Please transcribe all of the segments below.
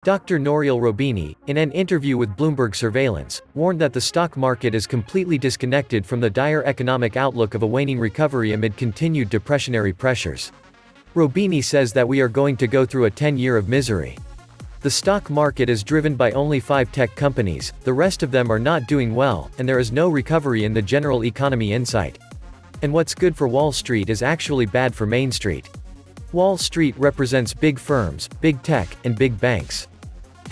Dr. Nouriel Roubini, in an interview with Bloomberg Surveillance, warned that the stock market is completely disconnected from the dire economic outlook of a waning recovery amid continued depressionary pressures. Roubini says that we are going to go through a 10-year of misery. The stock market is driven by only 5 tech companies, the rest of them are not doing well, and there is no recovery in the general economy in sight. And what's good for Wall Street is actually bad for Main Street. Wall Street represents big firms, big tech, and big banks.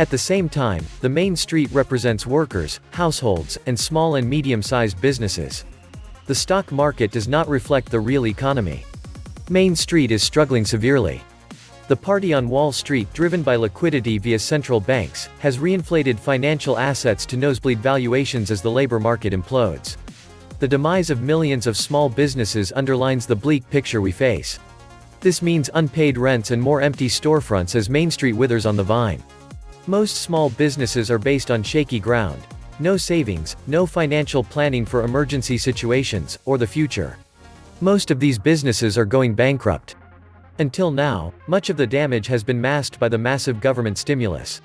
At the same time, the Main Street represents workers, households, and small and medium-sized businesses. The stock market does not reflect the real economy. Main Street is struggling severely. The party on Wall Street, driven by liquidity via central banks, has reinflated financial assets to nosebleed valuations as the labor market implodes. The demise of millions of small businesses underlines the bleak picture we face. This means unpaid rents and more empty storefronts as Main Street withers on the vine. Most small businesses are based on shaky ground. No savings, no financial planning for emergency situations, or the future. Most of these businesses are going bankrupt. Until now, much of the damage has been masked by the massive government stimulus.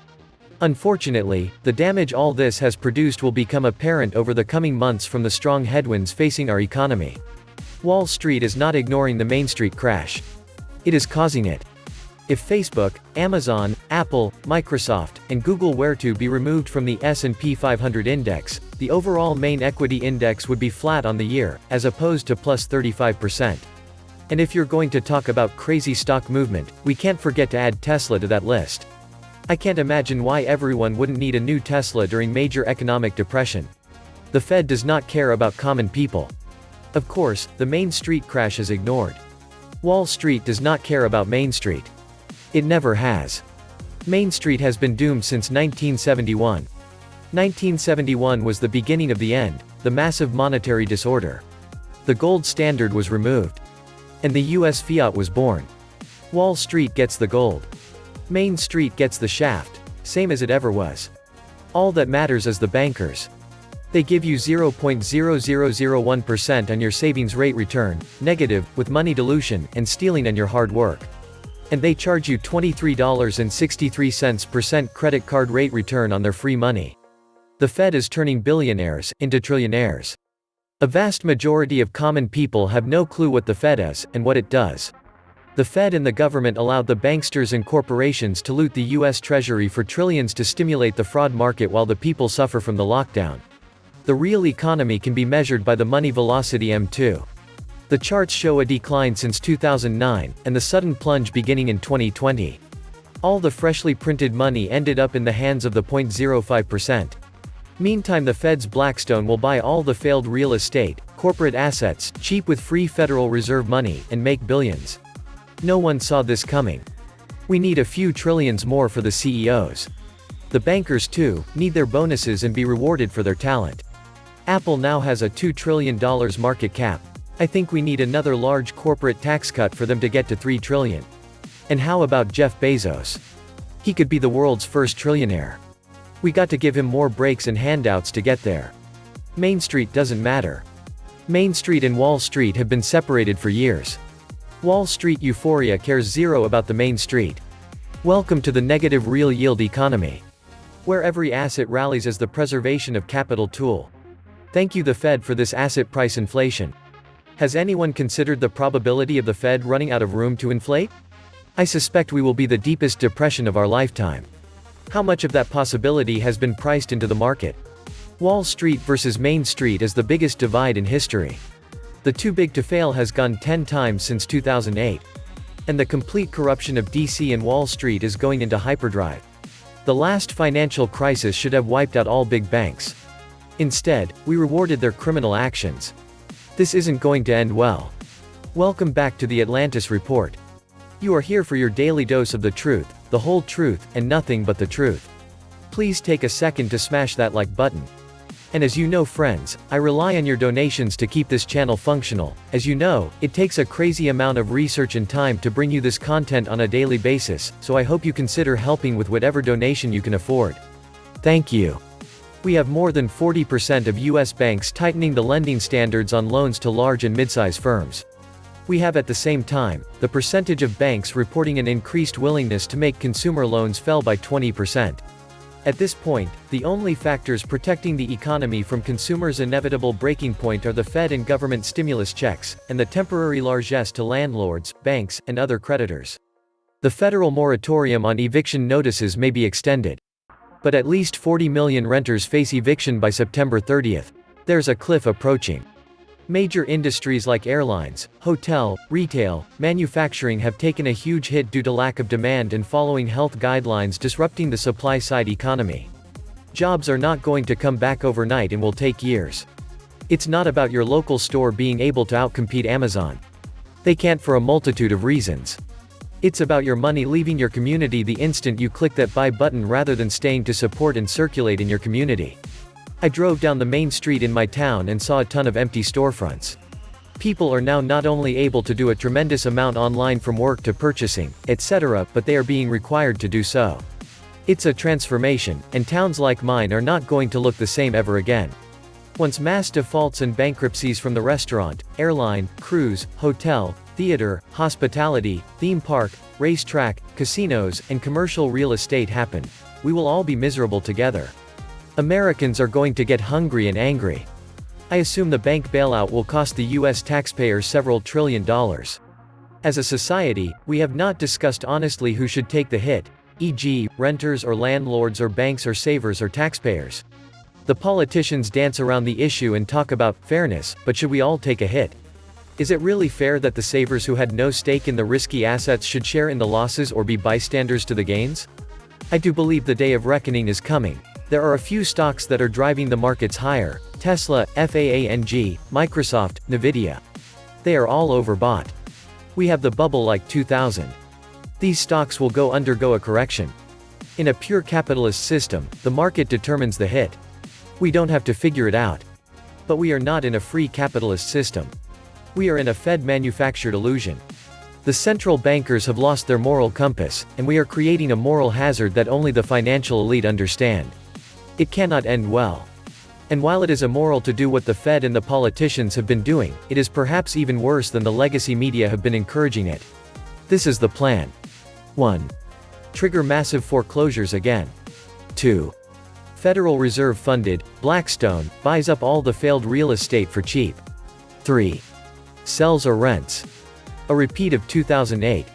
Unfortunately, the damage all this has produced will become apparent over the coming months from the strong headwinds facing our economy. Wall Street is not ignoring the Main Street crash. It is causing it. If Facebook, Amazon, Apple, Microsoft, and Google were to be removed from the S&P 500 index, the overall Main Equity Index would be flat on the year, as opposed to plus 35%. And if you're going to talk about crazy stock movement, we can't forget to add Tesla to that list. I can't imagine why everyone wouldn't need a new Tesla during major economic depression. The Fed does not care about common people. Of course, the Main Street crash is ignored. Wall Street does not care about Main Street. It never has. Main Street has been doomed since 1971. 1971 was the beginning of the end, the massive monetary disorder. The gold standard was removed. And the US fiat was born. Wall Street gets the gold. Main Street gets the shaft, same as it ever was. All that matters is the bankers. They give you 0.0001% on your savings rate return, negative, with money dilution, and stealing on your hard work. And they charge you $23.63% credit card rate return on their free money. The Fed is turning billionaires into trillionaires. A vast majority of common people have no clue what the Fed is, and what it does. The Fed and the government allowed the banksters and corporations to loot the US Treasury for trillions to stimulate the fraud market while the people suffer from the lockdown. The real economy can be measured by the money velocity M2. The charts show a decline since 2009, and the sudden plunge beginning in 2020. All the freshly printed money ended up in the hands of the 0.05%. Meantime, the Fed's Blackstone will buy all the failed real estate, corporate assets, cheap with free Federal Reserve money, and make billions. No one saw this coming. We need a few trillions more for the CEOs. The bankers too, need their bonuses and be rewarded for their talent. Apple now has a $2 trillion market cap. I think we need another large corporate tax cut for them to get to $3 trillion. And how about Jeff Bezos? He could be the world's first trillionaire. We got to give him more breaks and handouts to get there. Main Street doesn't matter. Main Street and Wall Street have been separated for years. Wall Street euphoria cares zero about the Main Street. Welcome to the negative real yield economy, where every asset rallies as the preservation of capital tool. Thank you the Fed for this asset price inflation. Has anyone considered the probability of the Fed running out of room to inflate? I suspect we will be the deepest depression of our lifetime. How much of that possibility has been priced into the market? Wall Street versus Main Street is the biggest divide in history. The too big to fail has gone 10 times since 2008. And the complete corruption of DC and Wall Street is going into hyperdrive. The last financial crisis should have wiped out all big banks. Instead, we rewarded their criminal actions. This isn't going to end well. Welcome back to the Atlantis Report. You are here for your daily dose of the truth, the whole truth, and nothing but the truth. Please take a second to smash that like button. And as you know friends, I rely on your donations to keep this channel functional. As you know, it takes a crazy amount of research and time to bring you this content on a daily basis, so I hope you consider helping with whatever donation you can afford. Thank you. We have more than 40% of US banks tightening the lending standards on loans to large and mid-size firms. We have at the same time, the percentage of banks reporting an increased willingness to make consumer loans fell by 20%. At this point, the only factors protecting the economy from consumers' inevitable breaking point are the Fed and government stimulus checks, and the temporary largesse to landlords, banks, and other creditors. The federal moratorium on eviction notices may be extended. But at least 40 million renters face eviction by September 30th. There's a cliff approaching. Major industries like airlines, hotel, retail, manufacturing have taken a huge hit due to lack of demand and following health guidelines disrupting the supply-side economy. Jobs are not going to come back overnight and will take years. It's not about your local store being able to outcompete Amazon. They can't for a multitude of reasons. It's about your money leaving your community the instant you click that buy button rather than staying to support and circulate in your community. I drove down the main street in my town and saw a ton of empty storefronts. People are now not only able to do a tremendous amount online from work to purchasing, etc., but they are being required to do so. It's a transformation, and towns like mine are not going to look the same ever again. Once mass defaults and bankruptcies from the restaurant, airline, cruise, hotel, theater, hospitality, theme park, racetrack, casinos, and commercial real estate happen, we will all be miserable together. Americans are going to get hungry and angry. I assume the bank bailout will cost the US taxpayer several $1 trillion. As a society, we have not discussed honestly who should take the hit, e.g., renters or landlords or banks or savers or taxpayers. The politicians dance around the issue and talk about fairness, but should we all take a hit? Is it really fair that the savers who had no stake in the risky assets should share in the losses or be bystanders to the gains? I do believe the day of reckoning is coming. There are a few stocks that are driving the markets higher: Tesla, FAANG, Microsoft, Nvidia. They are all overbought. We have the bubble like 2000. These stocks will undergo a correction. In a pure capitalist system, the market determines the hit. We don't have to figure it out. But we are not in a free capitalist system. We are in a Fed-manufactured illusion. The central bankers have lost their moral compass, and we are creating a moral hazard that only the financial elite understand. It cannot end well. And while it is immoral to do what the Fed and the politicians have been doing, it is perhaps even worse than the legacy media have been encouraging it. This is the plan. 1. Trigger massive foreclosures again. 2. Federal Reserve funded, Blackstone, buys up all the failed real estate for cheap. 3. Sells or rents. A repeat of 2008.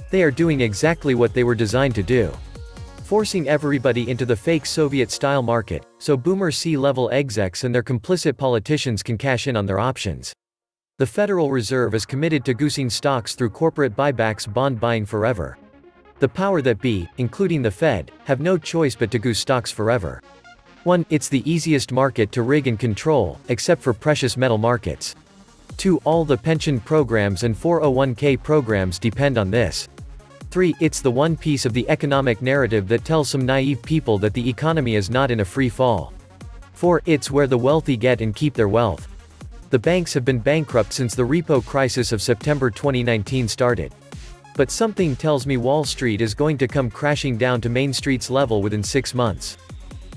They are doing exactly what they were designed to do. Forcing everybody into the fake Soviet-style market, so boomer C-level execs and their complicit politicians can cash in on their options. The Federal Reserve is committed to goosing stocks through corporate buybacks, bond buying forever. The power that be, including the Fed, have no choice but to goose stocks forever. 1. It's the easiest market to rig and control, except for precious metal markets. 2. All the pension programs and 401k programs depend on this. 3. It's the one piece of the economic narrative that tells some naive people that the economy is not in a free fall. 4. It's where the wealthy get and keep their wealth. The banks have been bankrupt since the repo crisis of September 2019 started. But something tells me Wall Street is going to come crashing down to Main Street's level within 6 months.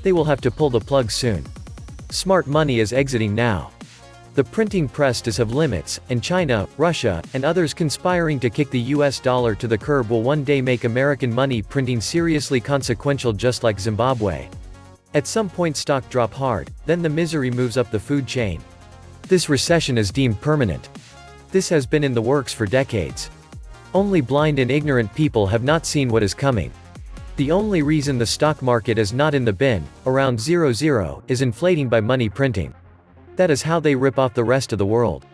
They will have to pull the plug soon. Smart money is exiting now. The printing press does have limits, and China, Russia, and others conspiring to kick the US dollar to the curb will one day make American money printing seriously consequential, just like Zimbabwe. At some point stock drop hard, then the misery moves up the food chain. This recession is deemed permanent. This has been in the works for decades. Only blind and ignorant people have not seen what is coming. The only reason the stock market is not in the bin, around 0, is inflating by money printing. That is how they rip off the rest of the world.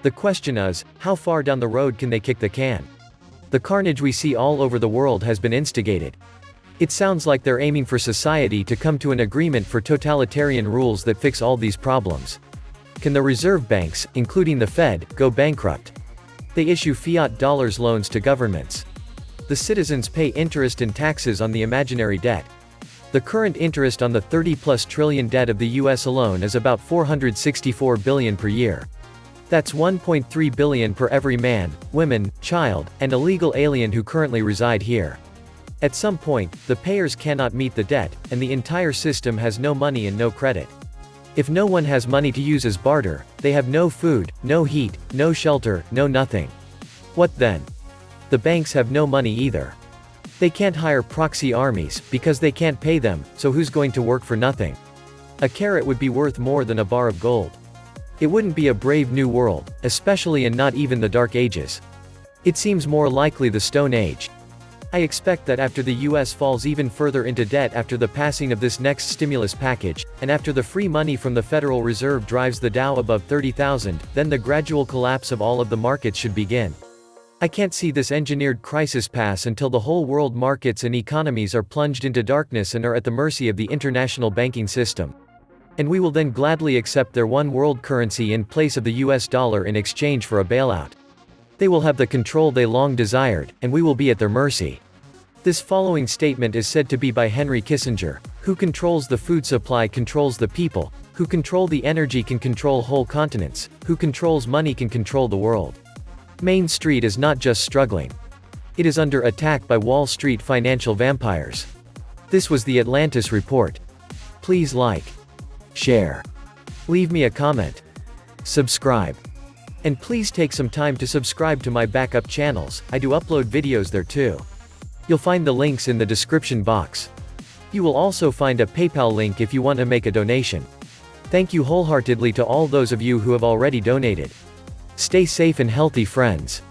The question is, how far down the road can they kick the can? The carnage we see all over the world has been instigated. It sounds like they're aiming for society to come to an agreement for totalitarian rules that fix all these problems. Can the reserve banks, including the Fed, go bankrupt? They issue fiat dollars loans to governments. The citizens pay interest and taxes on the imaginary debt. The current interest on the 30+ trillion debt of the US alone is about $464 billion per year. That's $1.3 billion per every man, woman, child, and illegal alien who currently reside here. At some point, the payers cannot meet the debt, and the entire system has no money and no credit. If no one has money to use as barter, they have no food, no heat, no shelter, no nothing. What then? The banks have no money either. They can't hire proxy armies, because they can't pay them, so who's going to work for nothing? A carrot would be worth more than a bar of gold. It wouldn't be a brave new world, especially in not even the Dark Ages. It seems more likely the Stone Age. I expect that after the US falls even further into debt after the passing of this next stimulus package, and after the free money from the Federal Reserve drives the Dow above 30,000, then the gradual collapse of all of the markets should begin. I can't see this engineered crisis pass until the whole world markets and economies are plunged into darkness and are at the mercy of the international banking system. And we will then gladly accept their one world currency in place of the US dollar in exchange for a bailout. They will have the control they long desired, and we will be at their mercy. This following statement is said to be by Henry Kissinger: who controls the food supply controls the people, who control the energy can control whole continents, who controls money can control the world. Main Street is not just struggling. It is under attack by Wall Street financial vampires. This was the Atlantis Report. Please like, share, leave me a comment, subscribe. And please take some time to subscribe to my backup channels. I do upload videos there too. You'll find the links in the description box. You will also find a PayPal link if you want to make a donation. Thank you wholeheartedly to all those of you who have already donated. Stay safe and healthy, friends.